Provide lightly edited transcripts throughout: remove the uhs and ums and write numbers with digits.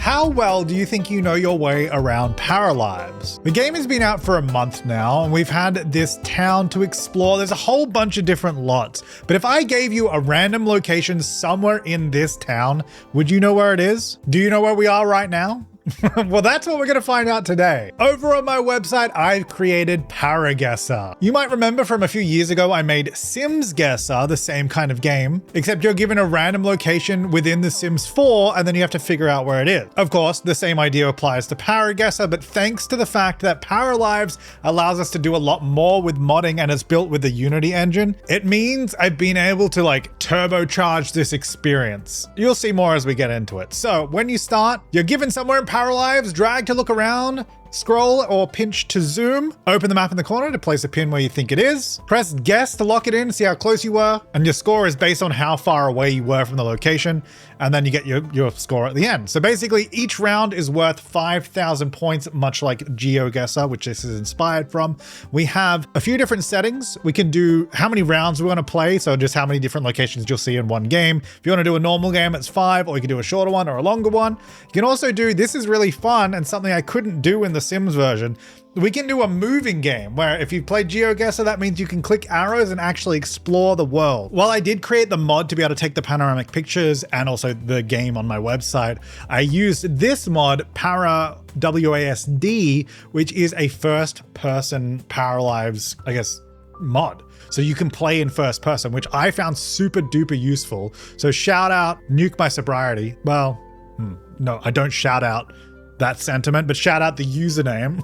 How well do you think you know your way around Paralives? The game has been out for a month now, and we've had this town to explore. There's a whole bunch of different lots, but if I gave you a random location somewhere in this town, would you know where it is? Do you know where we are right now? Well, that's what we're going to find out today. Over on my website, I've created ParaGuessr. You might remember from a few years ago, I made SimsGuessr, the same kind of game, except you're given a random location within The Sims 4, and then you have to figure out where it is. Of course, the same idea applies to ParaGuessr, but thanks to the fact that Paralives allows us to do a lot more with modding and it's built with the Unity engine, it means I've been able to like turbocharge this experience. You'll see more as we get into it. So when you start, you're given somewhere in Paralives, drag to look around, scroll or pinch to zoom, open the map in the corner to place a pin where you think it is, press guess to lock it in, see how close you were, and your score is based on how far away you were from the location, and then you get your score at the end. So basically each round is worth 5,000 points, much like GeoGuessr, which this is inspired from. We have a few different settings. We can do how many rounds we want to play, so just how many different locations you'll see in one game. If you want to do a normal game, it's 5, or you can do a shorter one or a longer one. You can also do, this is really fun and something I couldn't do in the Sims version, we can do a moving game where if you've played GeoGuessr, that means you can click arrows and actually explore the world. While I did create the mod to be able to take the panoramic pictures and also the game on my website, I used this mod, ParaWASD, which is a first-person Paralives, I guess, mod. So you can play in first person, which I found super duper useful. So shout out, nuke my sobriety. Well, no, I don't shout out that sentiment, but shout out the username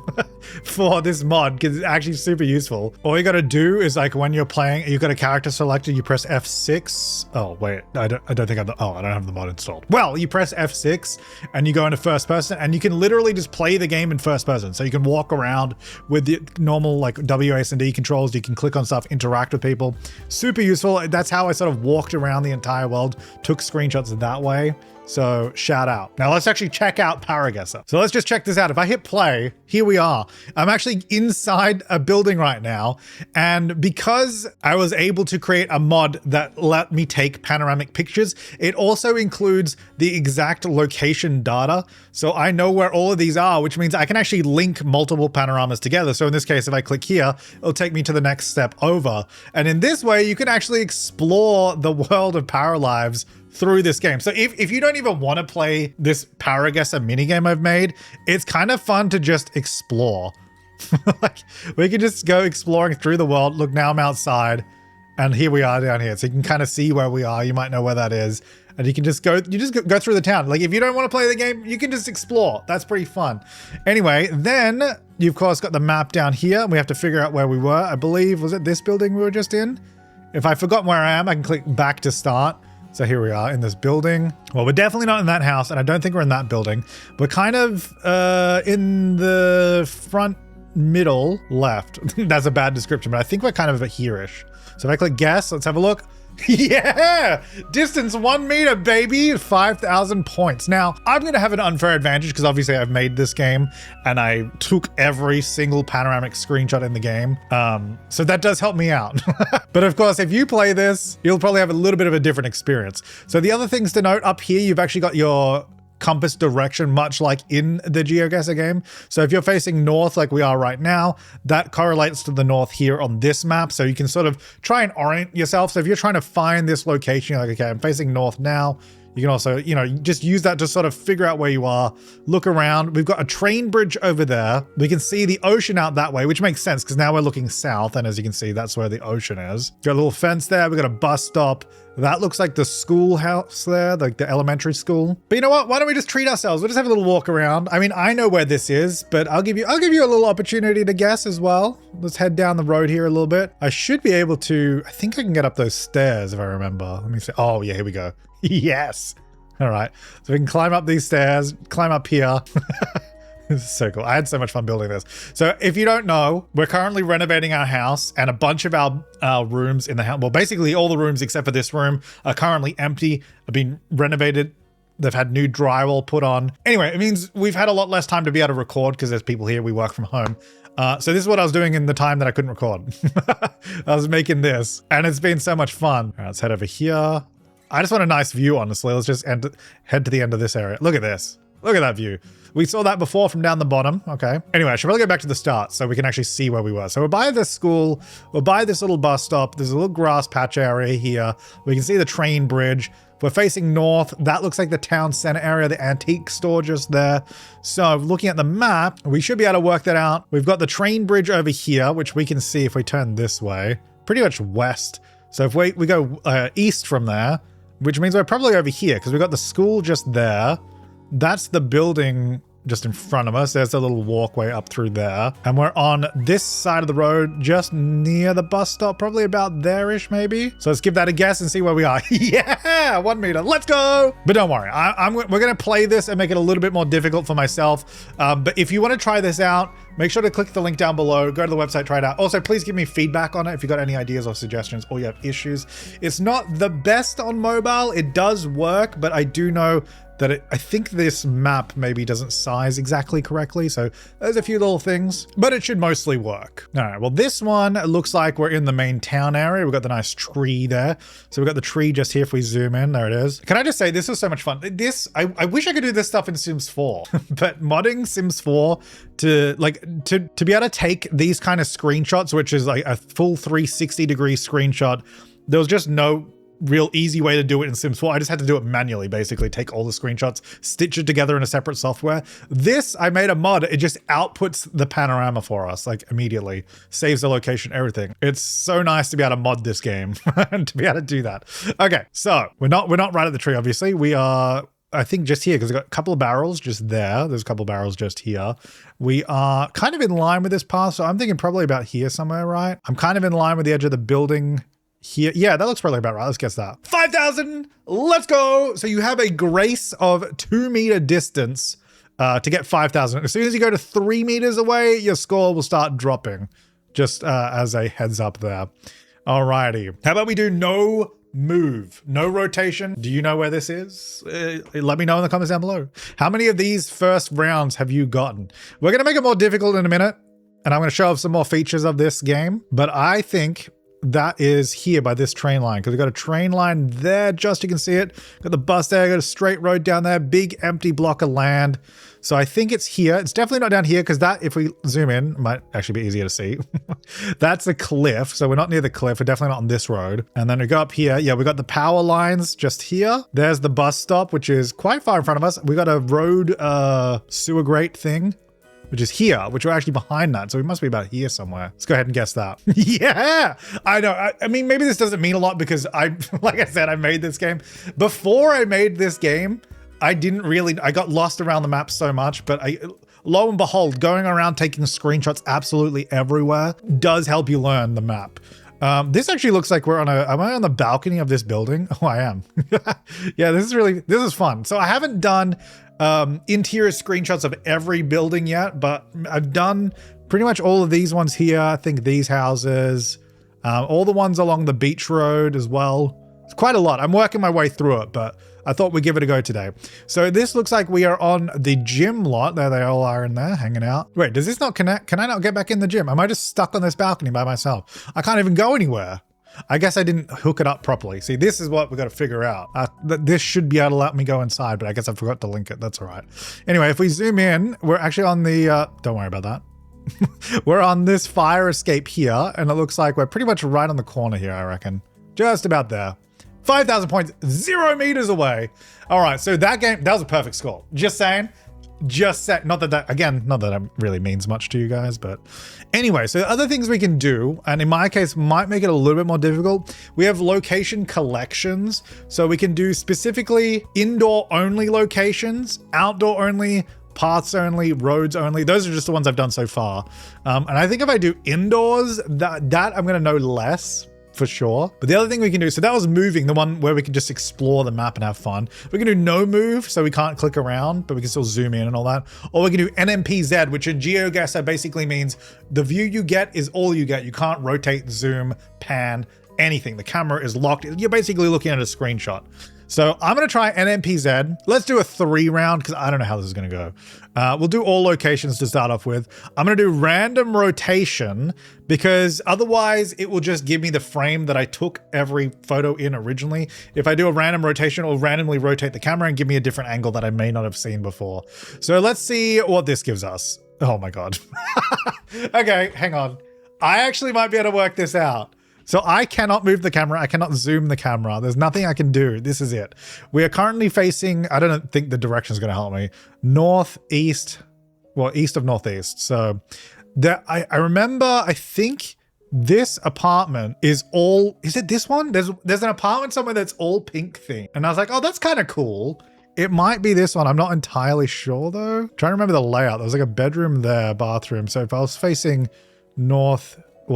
for this mod because it's actually super useful. All you got to do is like when you're playing, you've got a character selected, you press F6. Oh wait, I don't think I don't have the mod installed. Well, you press F6 and you go into first person and you can literally just play the game in first person. So you can walk around with the normal like WASD controls. You can click on stuff, interact with people. Super useful. That's how I sort of walked around the entire world, took screenshots that way. So shout out. Now let's actually check out ParaGuessr. So let's just check this out. If I hit play, here we are. I'm actually inside a building right now. And because I was able to create a mod that let me take panoramic pictures, it also includes the exact location data. So I know where all of these are, which means I can actually link multiple panoramas together. So in this case, if I click here, it'll take me to the next step over. And in this way, you can actually explore the world of Paralives through this game. So if you don't even want to play this ParaGuessr minigame I've made, it's kind of fun to just explore. Like we can just go exploring through the world. Look, now I'm outside and here we are down here. So you can kind of see where we are. You might know where that is. And you can just go through the town. Like if you don't want to play the game, you can just explore. That's pretty fun. Anyway, then you've of course got the map down here and we have to figure out where we were. I believe, was it this building we were just in? If I've forgotten where I am, I can click back to start. So here we are in this building. Well, we're definitely not in that house, and I don't think we're in that building. We're kind of in the front middle left. That's a bad description, but I think we're kind of here-ish. So if I click guess, let's have a look. Yeah, distance 1 meter, baby, 5,000 points. Now, I'm gonna have an unfair advantage because obviously I've made this game and I took every single panoramic screenshot in the game. So that does help me out. But of course, if you play this, you'll probably have a little bit of a different experience. So the other things to note up here, you've actually got your compass direction, much like in the GeoGuessr game. So if you're facing north like we are right now, that correlates to the north here on this map. So you can sort of try and orient yourself. So if you're trying to find this location, you're like, okay, I'm facing north now. You can also, just use that to sort of figure out where you are, look around. We've got a train bridge over there. We can see the ocean out that way, which makes sense because now we're looking south. And as you can see, that's where the ocean is. Got a little fence there. We've got a bus stop. That looks like the schoolhouse there, like the elementary school. But you know what? Why don't we just treat ourselves? We'll just have a little walk around. I mean, I know where this is, but I'll give you a little opportunity to guess as well. Let's head down the road here a little bit. I should be able to, I think I can get up those stairs if I remember. Let me see. Oh yeah, here we go. Yes. All right. So we can climb up these stairs, climb up here. This is so cool. I had so much fun building this. So if you don't know, we're currently renovating our house and a bunch of our rooms in the house, well, basically all the rooms except for this room are currently empty, have been renovated. They've had new drywall put on. Anyway, it means we've had a lot less time to be able to record because there's people here, we work from home. So this is what I was doing in the time that I couldn't record. I was making this and it's been so much fun. All right, let's head over here. I just want a nice view, honestly. Let's just head to the end of this area. Look at this. Look at that view. We saw that before from down the bottom. Okay. Anyway, I should probably go back to the start so we can actually see where we were. So we're by this school. We're by this little bus stop. There's a little grass patch area here. We can see the train bridge. We're facing north. That looks like the town center area, the antique store just there. So looking at the map, we should be able to work that out. We've got the train bridge over here, which we can see if we turn this way, pretty much west. So if we go east from there, which means we're probably over here because we've got the school just there. That's the building just in front of us. There's a little walkway up through there. And we're on this side of the road, just near the bus stop, probably about there-ish maybe. So let's give that a guess and see where we are. Yeah, 1 meter, let's go. But don't worry, we're gonna play this and make it a little bit more difficult for myself. But if you wanna try this out, make sure to click the link down below, go to the website, try it out. Also, please give me feedback on it if you got any ideas or suggestions or you have issues. It's not the best on mobile. It does work, but I do know that I think this map maybe doesn't size exactly correctly. So there's a few little things, but it should mostly work. All right, well, this one looks like we're in the main town area. We've got the nice tree there. So we've got the tree just here if we zoom in, there it is. Can I just say, this was so much fun. I wish I could do this stuff in Sims 4, but modding Sims 4 to be able to take these kind of screenshots, which is like a full 360-degree screenshot, there was just no real easy way to do it in Sims 4. I just had to do it manually, basically take all the screenshots, stitch it together in a separate software. This, I made a mod, it just outputs the panorama for us, like immediately, saves the location, everything. It's so nice to be able to mod this game and to be able to do that. Okay, so we're not right at the tree, obviously. We are, I think, just here because we've got a couple of barrels just there. There's a couple of barrels just here. We are kind of in line with this path, so I'm thinking probably about here somewhere, right? I'm kind of in line with the edge of the building here. Yeah, that looks probably about right. Let's guess that. 5,000, let's go. So you have a grace of 2 meter distance to get 5,000. As soon as you go to 3 meters away, your score will start dropping, just as a heads up there. Alrighty. How about we do no move, no rotation? Do you know where this is? Let me know in the comments down below. How many of these first rounds have you gotten? We're going to make it more difficult in a minute, and I'm going to show off some more features of this game, but I think that is here by this train line, because we've got a train line there, just you can see it. Got the bus there, got a straight road down there, big empty block of land. So I think it's here. It's definitely not down here, because that, if we zoom in, might actually be easier to see. That's a cliff, so we're not near the cliff. We're definitely not on this road. And then we go up here. Yeah, we got the power lines just here. There's the bus stop, which is quite far in front of us. We got a road sewer grate thing, which is here, which we're actually behind that. So we must be about here somewhere. Let's go ahead and guess that. Yeah, I know. I mean, maybe this doesn't mean a lot because like I said, I made this game. Before I made this game, I got lost around the map so much, but lo and behold, going around taking screenshots absolutely everywhere does help you learn the map. This actually looks like am I on the balcony of this building? Oh, I am. Yeah, this is fun. So I haven't done interior screenshots of every building yet, but I've done pretty much all of these ones here. I think these houses, all the ones along the beach road as well. It's quite a lot. I'm working my way through it, but I thought we'd give it a go today. So this looks like we are on the gym lot. There they all are in there hanging out. Wait, does this not connect? Can I not get back in the gym? Am I just stuck on this balcony by myself? I can't even go anywhere. I guess I didn't hook it up properly. See, this is what we got to figure out. This should be able to let me go inside, but I guess I forgot to link it. That's all right. Anyway, if we zoom in, we're actually on the, don't worry about that. We're on this fire escape here, and it looks like we're pretty much right on the corner here, I reckon. Just about there. 5,000 points, 0 meters away. All right, so that was a perfect score. Just saying. Not that really means much to you guys, but anyway, so other things we can do, and in my case, might make it a little bit more difficult. We have location collections. So we can do specifically indoor only locations, outdoor only, paths only, roads only. Those are just the ones I've done so far. And I think if I do indoors, that I'm gonna know less, for sure. But the other thing we can do, so that was moving, the one where we can just explore the map and have fun. We can do no move, so we can't click around, but we can still zoom in and all that. Or we can do NMPZ, which in GeoGuessr basically means the view you get is all you get. You can't rotate, zoom, pan, anything. The camera is locked. You're basically looking at a screenshot. So I'm going to try NMPZ. Let's do a 3 round because I don't know how this is going to go. We'll do all locations to start off with. I'm going to do random rotation because otherwise it will just give me the frame that I took every photo in originally. If I do a random rotation, it will randomly rotate the camera and give me a different angle that I may not have seen before. So let's see what this gives us. Oh my God. Okay, hang on. I actually might be able to work this out. So I cannot move the camera. I cannot zoom the camera. There's nothing I can do. This is it. We are currently facing, I don't think the direction is going to help me, northeast, well, east of northeast. So there, I remember, I think this apartment is all, is it this one? There's an apartment somewhere that's all pink theme. And I was like, oh, that's kind of cool. It might be this one. I'm not entirely sure though. Trying to remember the layout. There was like a bedroom there, bathroom. So if I was facing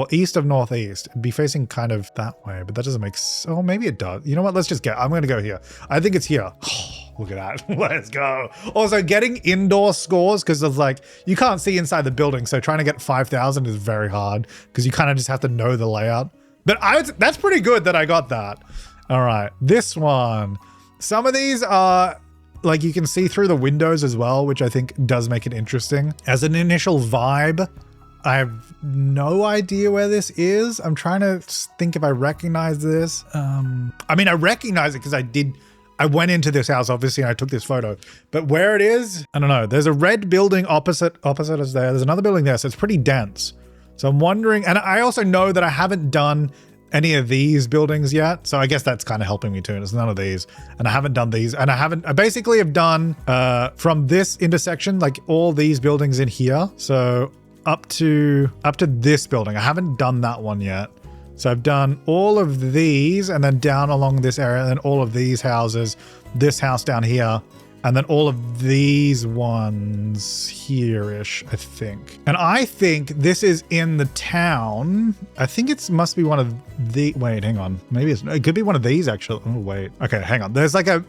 east of northeast, it'd be facing kind of that way, but that doesn't make sense. Oh, maybe it does. You know what? Let's just I'm going to go here. I think it's here. Oh, look at that. Let's go. Also, getting indoor scores, because of like, you can't see inside the building. So trying to get 5,000 is very hard because you kind of just have to know the layout. But that's pretty good that I got that. All right. This one. Some of these are like you can see through the windows as well, which I think does make it interesting. As an initial vibe, I have no idea where this is. I'm trying to think if I recognize this. I mean, I recognize it because I went into this house, obviously, and I took this photo. But where it is, I don't know. There's a red building opposite us there. There's another building there, so it's pretty dense. So I'm wondering, and I also know that I haven't done any of these buildings yet. So I guess that's kind of helping me too. There's none of these. And I haven't done these. And I basically have done from this intersection, like all these buildings in here. So up to this building. I haven't done that one yet. So I've done all of these and then down along this area and then all of these houses, this house down here, and then all of these ones here-ish, I think. And I think this is in the town. I think it must be one of the, wait, hang on. Maybe it could be one of these actually. Oh, wait. Okay, hang on. There's like a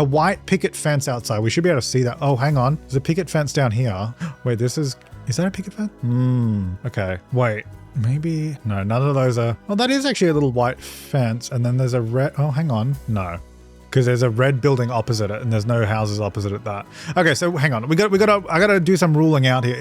white picket fence outside. We should be able to see that. Oh, hang on. There's a picket fence down here. Wait, is that a picket fence? Okay, wait. Maybe, no, none of those are, well, that is actually a little white fence. And then there's a red, oh, hang on. No, because there's a red building opposite it and there's no houses opposite it that. Okay, so hang on. I gotta do some ruling out here.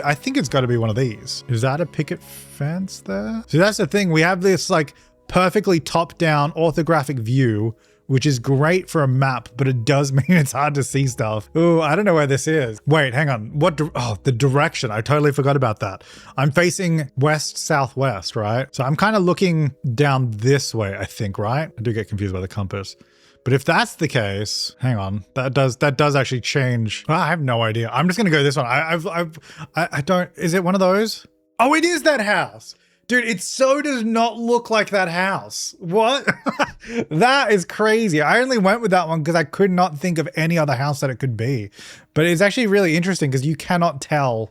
I think it's gotta be one of these. Is that a picket fence there? So that's the thing. We have this like perfectly top down orthographic view, which is great for a map, but it does mean it's hard to see stuff. Ooh, I don't know where this is. Wait, hang on. The direction. I totally forgot about that. I'm facing west-southwest, right? So I'm kind of looking down this way, I think, right? I do get confused by the compass. But if that's the case, hang on, that does actually change. I have no idea. I'm just gonna go this one. I don't, is it one of those? Oh, it is that house. Dude, it so does not look like that house. What? That is crazy. I only went with that one because I could not think of any other house that it could be. But it's actually really interesting because you cannot tell.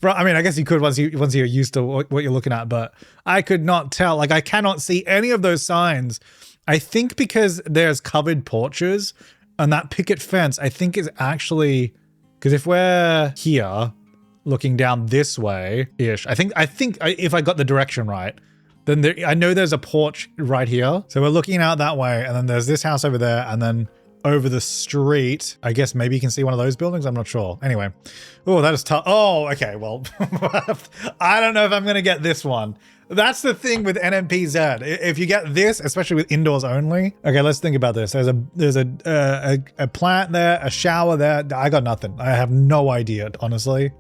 I mean, I guess you could once you're used to what you're looking at, but I could not tell. Like, I cannot see any of those signs. I think because there's covered porches and that picket fence, I think is actually, because if we're here, looking down this way-ish. I think if I got the direction right, then I know there's a porch right here. So we're looking out that way and then there's this house over there and then over the street, I guess maybe you can see one of those buildings. I'm not sure. Anyway. Oh, that is tough. Oh, okay. Well, I don't know if I'm going to get this one. That's the thing with NMPZ. If you get this, especially with indoors only. Okay, let's think about this. There's a plant there, a shower there. I got nothing. I have no idea, honestly.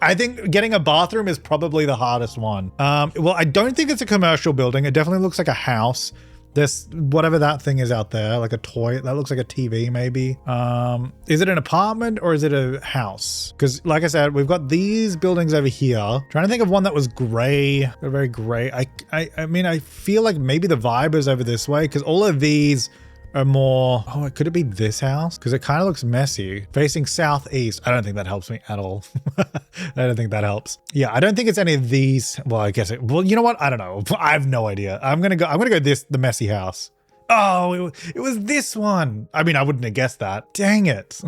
I think getting a bathroom is probably the hardest one. Well, I don't think it's a commercial building. It definitely looks like a house. This, whatever that thing is out there, like a toy, that looks like a TV maybe. Is it an apartment or is it a house? Because like I said, we've got these buildings over here. Trying to think of one that was gray, they're very gray. I mean, I feel like maybe the vibe is over this way because all of these are more, oh, could it be this house? Because it kind of looks messy. Facing southeast. I don't think that helps me at all. I don't think that helps. Yeah, I don't think it's any of these. Well, I guess well, you know what? I don't know. I have no idea. I'm gonna go the messy house. Oh, it was this one. I mean, I wouldn't have guessed that. Dang it.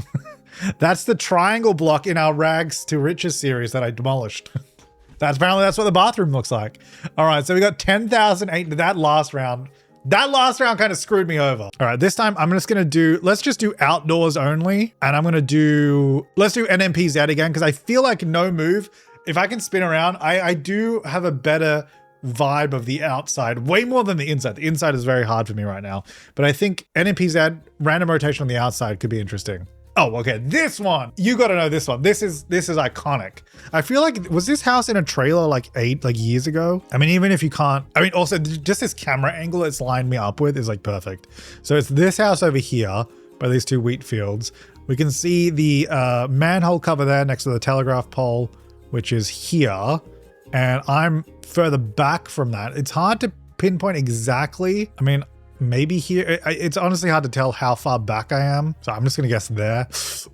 That's the triangle block in our Rags to Riches series that I demolished. That's what the bathroom looks like. All right, so we got 10,008. That last round That last round kind of screwed me over. All right, this time I'm just gonna do, let's just do outdoors only. And I'm gonna do, let's do NMPZ again, because I feel like no move. If I can spin around, I do have a better vibe of the outside, way more than the inside. The inside is very hard for me right now. But I think NMPZ, random rotation on the outside could be interesting. Oh, okay, this one. You gotta know this one. This is iconic. I feel like, was this house in a trailer like years ago? I mean, even if you can't, I mean, also just this camera angle it's lined me up with is like perfect. So it's this house over here by these two wheat fields. We can see the manhole cover there next to the telegraph pole, which is here. And I'm further back from that. It's hard to pinpoint exactly. I mean, maybe here. It's honestly hard to tell how far back I am. So I'm just gonna guess there.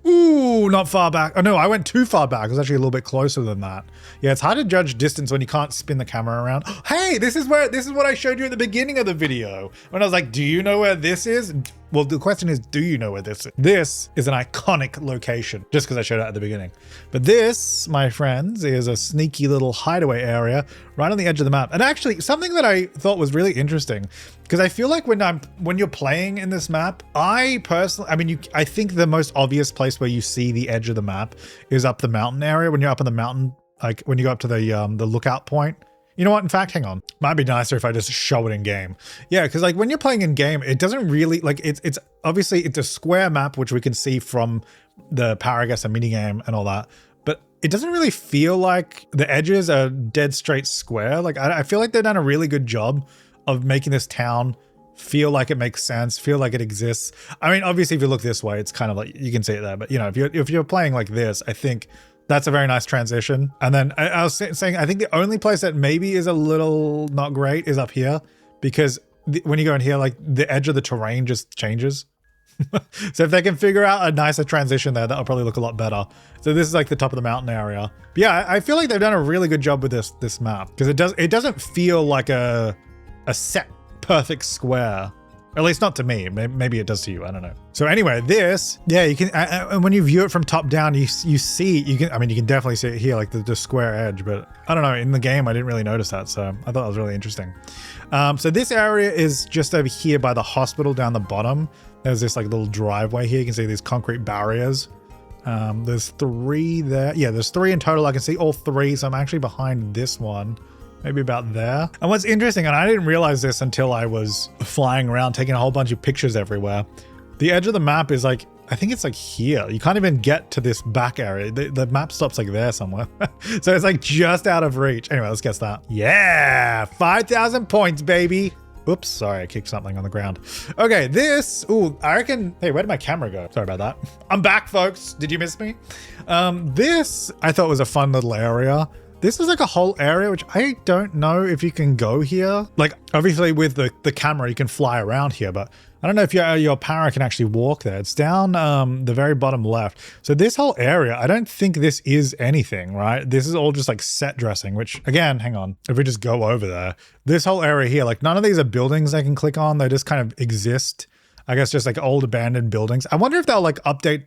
Ooh, not far back. Oh no, I went too far back. I was actually a little bit closer than that. Yeah, it's hard to judge distance when you can't spin the camera around. Hey, this is what I showed you at the beginning of the video. When I was like, do you know where this is? Well, the question is, do you know where this is? This is an iconic location, just because I showed it at the beginning. But this, my friends, is a sneaky little hideaway area right on the edge of the map. And actually, something that I thought was really interesting, because I feel like when you're playing in this map, I personally, I mean, I think the most obvious place where you see the edge of the map is up the mountain area. When you're up on the mountain, like when you go up to the lookout point. You know what? In fact, hang on. Might be nicer if I just show it in game. Yeah, because like when you're playing in game, it doesn't really like it's obviously it's a square map, which we can see from the ParaGuessr minigame and all that. But it doesn't really feel like the edges are dead straight square. Like I feel like they've done a really good job of making this town feel like it makes sense, feel like it exists. I mean, obviously, if you look this way, it's kind of like you can see it there. But you know, if you're playing like this, I think that's a very nice transition. And then I was saying, I think the only place that maybe is a little not great is up here, because when you go in here, like the edge of the terrain just changes. So if they can figure out a nicer transition there, that'll probably look a lot better. So this is like the top of the mountain area. But yeah, I feel like they've done a really good job with this map, because it doesn't feel like a set perfect square. At least not to me. Maybe it does to you. I don't know. So anyway, this, yeah, you can, and when you view it from top down, you can, I mean, you can definitely see it here, like the square edge, but I don't know, in the game, I didn't really notice that. So I thought that was really interesting. So this area is just over here by the hospital down the bottom. There's this like little driveway here. You can see these concrete barriers. There's 3 there. Yeah, there's 3 in total. I can see all 3. So I'm actually behind this one. Maybe about there. And what's interesting, and I didn't realize this until I was flying around taking a whole bunch of pictures everywhere. The edge of the map is like, I think it's like here. You can't even get to this back area. The map stops like there somewhere. So it's like just out of reach. Anyway, let's guess that. Yeah, 5,000 points, baby. Oops, sorry, I kicked something on the ground. Okay, this, ooh, I reckon, hey, where did my camera go? Sorry about that. I'm back, folks. Did you miss me? This, I thought was a fun little area. This is like a whole area, which I don't know if you can go here. Like, obviously with the camera, you can fly around here, but I don't know if your para can actually walk there. It's down the very bottom left. So this whole area, I don't think this is anything, right? This is all just like set dressing, which again, hang on. If we just go over there, this whole area here, like none of these are buildings I can click on. They just kind of exist. I guess just like old abandoned buildings. I wonder if they'll like update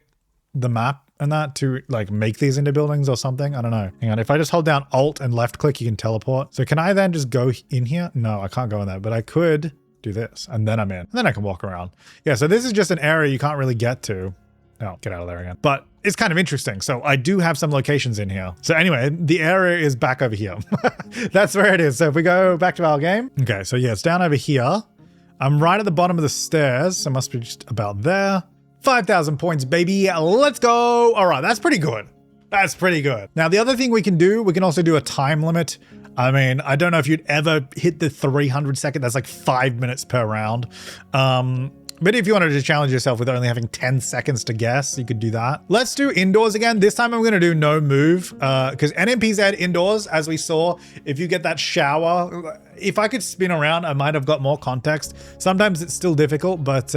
the map and that to like make these into buildings or something. I don't know. Hang on. If I just hold down Alt and left click, you can teleport. So can I then just go in here? No, I can't go in there, but I could do this and then I'm in. And then I can walk around. Yeah, so this is just an area you can't really get to. Oh, get out of there again. But it's kind of interesting. So I do have some locations in here. So anyway, the area is back over here. That's where it is. So if we go back to our game. Okay, so yeah, it's down over here. I'm right at the bottom of the stairs. So it must be just about there. 5,000 points, baby. Let's go. All right, that's pretty good. That's pretty good. Now, the other thing we can do, we can also do a time limit. I mean, I don't know if you'd ever hit the 300 second. That's like 5 minutes per round. But if you wanted to challenge yourself with only having 10 seconds to guess, you could do that. Let's do indoors again. This time I'm gonna do no move, because NMPZ indoors, as we saw, if you get that shower, if I could spin around, I might have got more context. Sometimes it's still difficult, but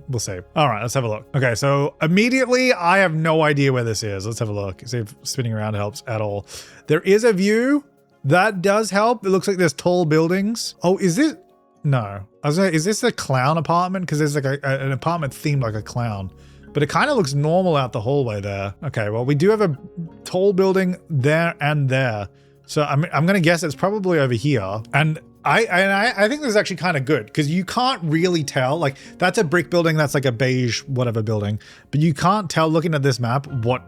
we'll see. All right, let's have a look. Okay, so immediately I have no idea where this is. Let's have a look, see if spinning around helps at all. There is a view. That does help. It looks like there's tall buildings. Oh, is this? No. I was like, is this a clown apartment? Because there's like an apartment themed like a clown. But it kind of looks normal out the hallway there. Okay, well, we do have a tall building there and there. So I'm going to guess it's probably over here. And I think this is actually kind of good because you can't really tell. Like, that's a brick building, that's like a beige whatever building, but you can't tell looking at this map what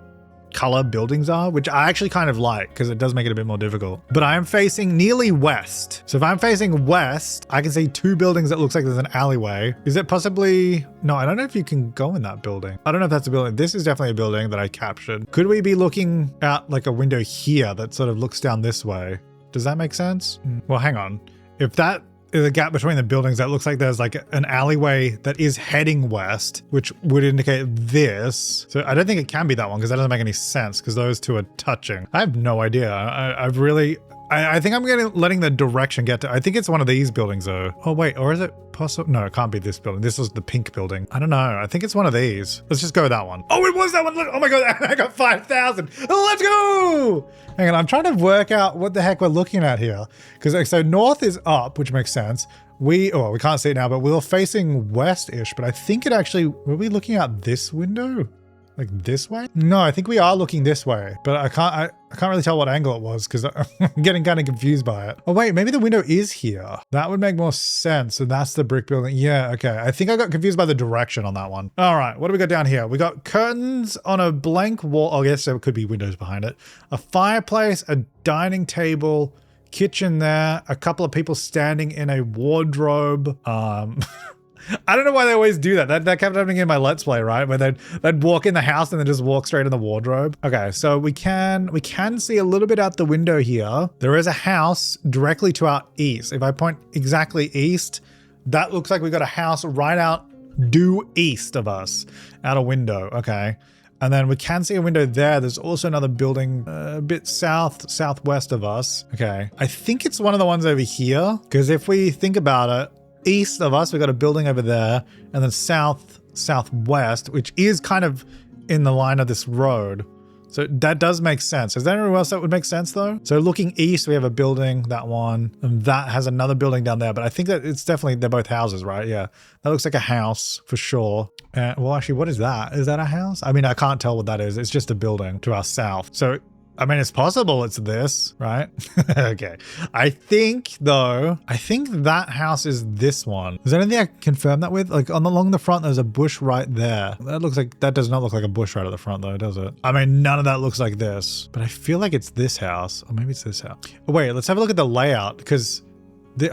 color buildings are, which I actually kind of like because it does make it a bit more difficult. But I am facing nearly west. So if I'm facing west, I can see two buildings that looks like there's an alleyway. Is it possibly... No, I don't know if you can go in that building. I don't know if that's a building. This is definitely a building that I captured. Could we be looking out like a window here that sort of looks down this way? Does that make sense? Well, hang on. If that is a gap between the buildings, that looks like there's like an alleyway that is heading west, which would indicate this. So I don't think it can be that one because that doesn't make any sense because those two are touching. I have no idea. I think I'm letting the direction get to, I think it's one of these buildings though. Oh wait, or is it possible? No, it can't be this building. This was the pink building. I don't know. I think it's one of these. Let's just go with that one. Oh, it was that one. Look, oh my God, I got 5,000. Oh, let's go. Hang on, I'm trying to work out what the heck we're looking at here. Because so north is up, which makes sense. We can't see it now, but we were facing west-ish, but I think it actually, were we looking out this window? Like this way? No, I think we are looking this way, but I can't really tell what angle it was because I'm getting kind of confused by it. Oh wait, maybe the window is here. That would make more sense. And that's the brick building. Yeah, okay. I think I got confused by the direction on that one. All right, what do we got down here? We got curtains on a blank wall. Oh, yes, there could be windows behind it. A fireplace, a dining table, kitchen there, a couple of people standing in a wardrobe. I don't know why they always do that. That kept happening in my Let's Play, right? Where they'd walk in the house and then just walk straight in the wardrobe. Okay, so we can see a little bit out the window here. There is a house directly to our east. If I point exactly east, that looks like we got a house right out due east of us, out a window. Okay. And then we can see a window there. There's also another building a bit southwest of us. Okay. I think it's one of the ones over here. Because if we think about it, east of us, we've got a building over there, and then southwest, which is kind of in the line of this road. So that does make sense. Is there anywhere else that would make sense though? So looking east, we have a building, that one, and that has another building down there, but I think that it's definitely, they're both houses, right? Yeah, that looks like a house for sure. Well, actually, what is that? Is that a house? I mean, I can't tell what that is. It's just a building to our south. So I mean, it's possible it's this, right? Okay. I think that house is this one. Is there anything I can confirm that with? Like along the front, there's a bush right there. That does not look like a bush right at the front though, does it? I mean, none of that looks like this, but I feel like it's this house, or maybe it's this house. Oh, wait, let's have a look at the layout because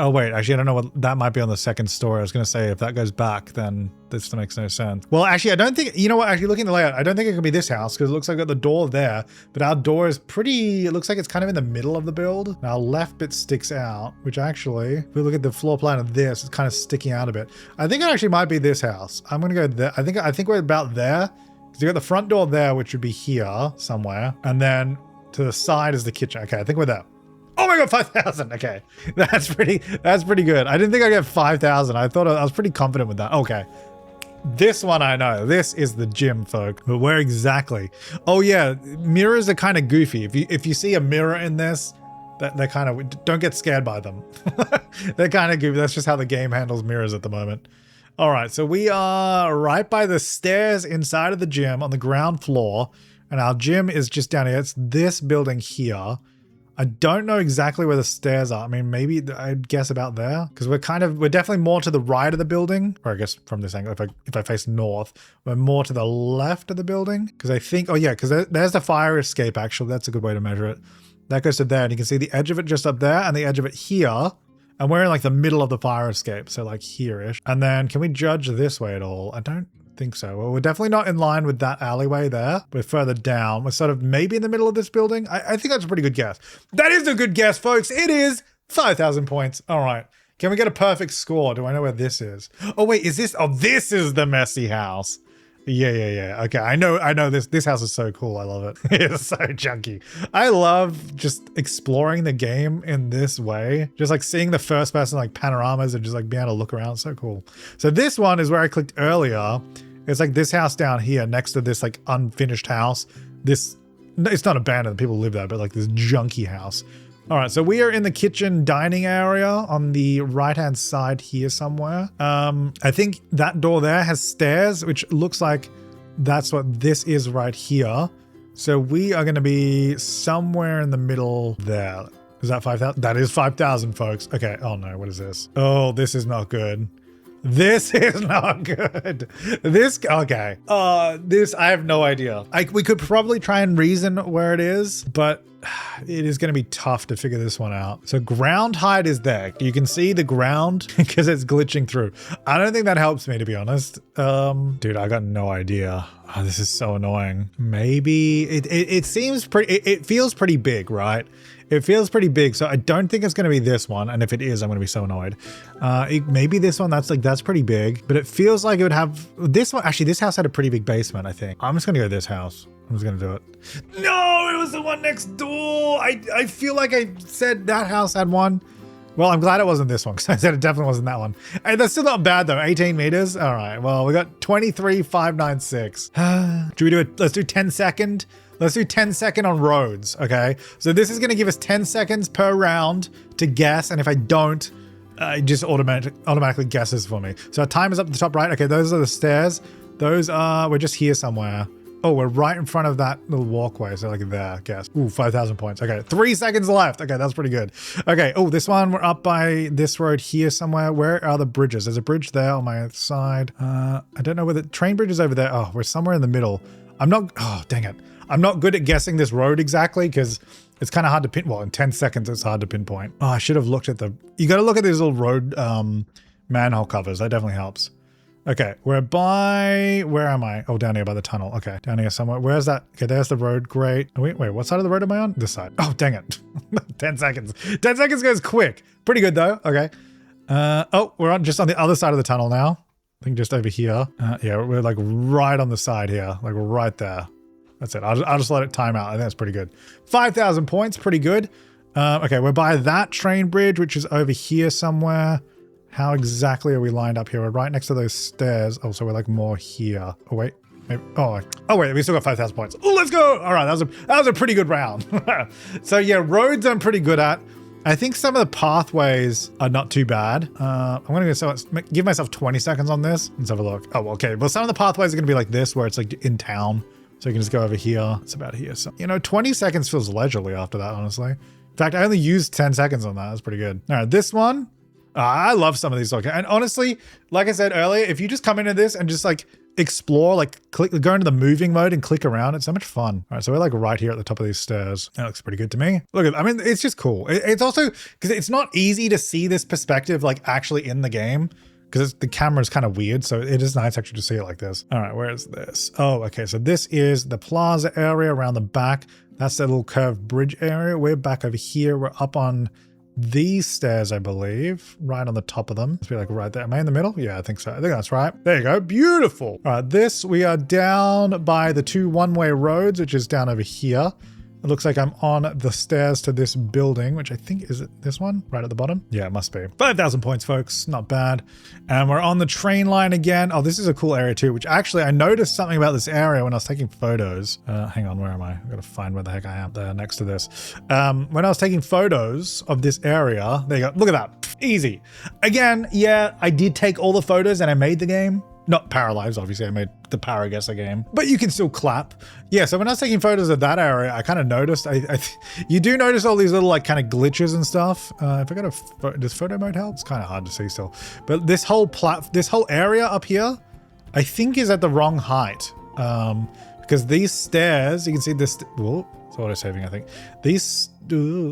oh wait, actually I don't know what that might be on the second story. I was gonna say if that goes back, then this makes no sense. Well, actually I don't think, you know what, actually looking at the layout, I don't think it could be this house because it looks like I've got the door there, but our door is pretty, it looks like it's kind of in the middle of the build. And our left bit sticks out, which actually, if we look at the floor plan of this, it's kind of sticking out a bit. I think it actually might be this house. I'm gonna go there. I think we're about there. So you got the front door there, which would be here somewhere. And then to the side is the kitchen. Okay, I think we're there. Oh my God, 5,000. Okay, that's pretty good. I didn't think I'd get 5,000. I thought I was pretty confident with that. Okay, this one I know. This is the gym, folk. But where exactly? Oh yeah, mirrors are kind of goofy. If you see a mirror in this, they're kind of, don't get scared by them. They're kind of goofy. That's just how the game handles mirrors at the moment. All right, so we are right by the stairs inside of the gym on the ground floor, and our gym is just down here. It's this building here. I don't know exactly where the stairs are. I mean, maybe I'd guess about there because we're definitely more to the right of the building, or I guess from this angle, if I face north, we're more to the left of the building because I think, oh yeah, because there's the fire escape. Actually, that's a good way to measure it. That goes to there, and you can see the edge of it just up there and the edge of it here. And we're in like the middle of the fire escape, so like here-ish. And then can we judge this way at all? I don't think so. Well, we're definitely not in line with that alleyway there. We're further down. We're sort of maybe in the middle of this building. I think that's a pretty good guess. That is a good guess, folks. It is 5,000 points. All right. Can we get a perfect score? Do I know where this is? Oh, wait, is this? Oh, this is the messy house. Yeah. Okay, I know this house is so cool. I love it. It's so chunky. I love just exploring the game in this way. Just like seeing the first person like panoramas and just like being able to look around. So cool. So this one is where I clicked earlier. It's like this house down here next to this like unfinished house. It's not abandoned, people live there, but like this junky house. All right, so we are in the kitchen dining area on the right-hand side here somewhere. I think that door there has stairs, which looks like that's what this is right here. So we are gonna be somewhere in the middle there. Is that 5,000? That is 5,000, folks. Okay. Oh no, what is this? Oh, this is not good. This is not good. This, okay. This, I have no idea. We could probably try and reason where it is, but it is going to be tough to figure this one out. So ground height is there. You can see the ground because it's glitching through. I don't think that helps me, to be honest. Dude, I got no idea. Oh, this is so annoying. Maybe it seems pretty, it feels pretty big, right? It feels pretty big, so I don't think it's going to be this one. And if it is, I'm going to be so annoyed. Maybe this one, that's pretty big, but it feels like it would have this one. Actually, this house had a pretty big basement, I think. I'm just going to go this house. I'm just going to do it. No, it was the one next door. I feel like I said that house had one. Well, I'm glad it wasn't this one because I said it definitely wasn't that one. Hey, that's still not bad though. 18 meters. All right. Well, we got 23,596. Should we do it? Let's do 10 second. Let's do 10 second on roads. Okay. So this is going to give us 10 seconds per round to guess. And if I don't, it just automatically guesses for me. So our time is up at the top right. Okay. Those are the stairs. Those are, we're just here somewhere. Oh, we're right in front of that little walkway. So like there, I guess. Ooh, 5,000 points. Okay, 3 seconds left. Okay, that's pretty good. Okay, oh, this one, we're up by this road here somewhere. Where are the bridges? There's a bridge there on my side. I don't know where the train bridge is over there. Oh, we're somewhere in the middle. Oh, dang it. I'm not good at guessing this road exactly because it's kind of hard to pin. Well, in 10 seconds, it's hard to pinpoint. Oh, I should have looked at you got to look at these little road manhole covers. That definitely helps. Okay, we're by, where am I? Oh, down here by the tunnel. Okay, down here somewhere. Where's that? Okay, there's the road. Great. Wait, what side of the road am I on? This side. Oh, dang it. 10 seconds. 10 seconds goes quick. Pretty good though. Okay. Oh, we're just on the other side of the tunnel now. I think just over here. Yeah, we're like right on the side here. Like right there. That's it. I'll just let it time out. I think that's pretty good. 5,000 points. Pretty good. Okay, we're by that train bridge, which is over here somewhere. How exactly are we lined up here? We're right next to those stairs. Oh, so we're like more here. Oh, wait. Maybe, oh, wait. We still got 5,000 points. Oh, let's go. All right. That was a pretty good round. So yeah, roads I'm pretty good at. I think some of the pathways are not too bad. I'm going to give myself 20 seconds on this. Let's have a look. Oh, okay. Well, some of the pathways are going to be like this, where it's like in town. So you can just go over here. It's about here. So, 20 seconds feels leisurely after that, honestly. In fact, I only used 10 seconds on that. That's pretty good. All right, this one. I love some of these. Okay. And honestly, like I said earlier, if you just come into this and just like explore, like go into the moving mode and click around, it's so much fun. All right. So we're like right here at the top of these stairs. That looks pretty good to me. Look, I mean, it's just cool. It's also because it's not easy to see this perspective, like actually in the game, because the camera is kind of weird. So it is nice actually to see it like this. All right. Where is this? Oh, okay. So this is the plaza area around the back. That's the little curved bridge area. We're back over here. We're up on these stairs, I believe, right on the top of them. Let's be like right there. Am I in the middle? Yeah, I think so. I think that's right. There you go. Beautiful. All right, we are down by the 2 one-way roads, which is down over here. It looks like I'm on the stairs to this building, which I think, is it this one right at the bottom? Yeah, it must be. 5,000 points, folks. Not bad. And we're on the train line again. Oh, this is a cool area too, which actually I noticed something about this area when I was taking photos. Hang on, where am I? I've got to find where the heck I am there next to this. When I was taking photos of this area, there you go. Look at that. Easy. Again, yeah, I did take all the photos and I made the game. Not Paralives, obviously, I made the ParaGuessr game, but you can still clap. Yeah, so when I was taking photos of that area, I kind of noticed, you do notice all these little like kind of glitches and stuff. If I go to, does photo mode help? It's kind of hard to see still. But this whole area up here, I think is at the wrong height. Because these stairs, you can see this, whoa, it's auto saving, I think. These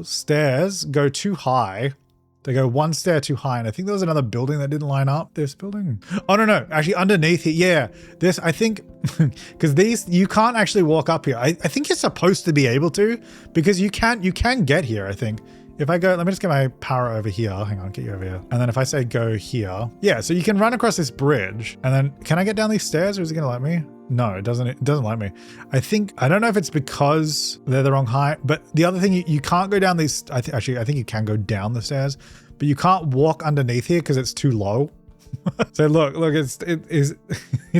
stairs go too high. They go one stair too high, and I think there was another building that didn't line up. This building? Oh, no. Actually, underneath it, yeah. This, I think, because these, you can't actually walk up here. I think you're supposed to be able to, because you can get here, I think. If I go, let me just get my power over here. Hang on, get you over here. And then if I say go here, yeah, so you can run across this bridge, and then can I get down these stairs, or is it gonna let me? No, it doesn't let me. I don't know if it's because they're the wrong height, but the other thing, you can't go down these, I think you can go down the stairs, but you can't walk underneath here because it's too low. So look, his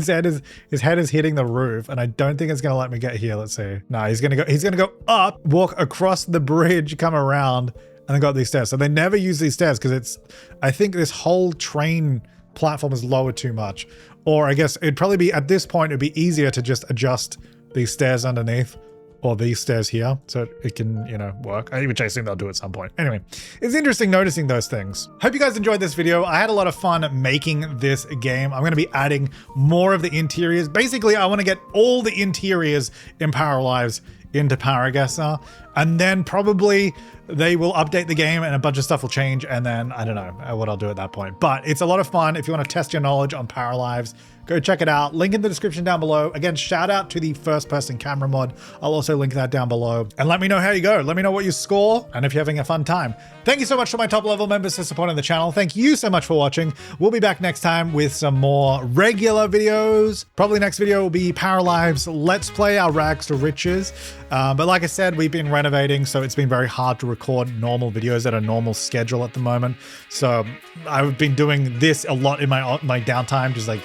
head is hitting the roof, and I don't think it's gonna let me get here. Let's see. No, he's gonna go up, walk across the bridge, come around, and then go up these stairs. So they never use these stairs because I think this whole train platform is lowered too much. Or I guess it'd probably be, at this point, it'd be easier to just adjust these stairs underneath or these stairs here, so it can, you know, work, which I assume they'll do at some point. Anyway, it's interesting noticing those things. Hope you guys enjoyed this video. I had a lot of fun making this game. I'm going to be adding more of the interiors. Basically, I want to get all the interiors in Paralives into ParaGuessr, and then probably they will update the game and a bunch of stuff will change, and then I don't know what I'll do at that point. But it's a lot of fun. If you want to test your knowledge on Paralives, go check it out. Link in the description down below. Again, shout out to the first person camera mod. I'll also link that down below. And let me know how you go. Let me know what you score and if you're having a fun time. Thank you so much to my top level members for supporting the channel. Thank you so much for watching. We'll be back next time with some more regular videos. Probably next video will be Paralives Let's Play Our Rags to Riches. But like I said, we've been renovating, so it's been very hard to record normal videos at a normal schedule at the moment. So I've been doing this a lot in my downtime, just like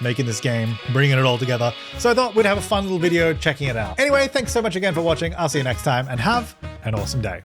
making this game, bringing it all together. So I thought we'd have a fun little video checking it out. Anyway, thanks so much again for watching. I'll see you next time and have an awesome day.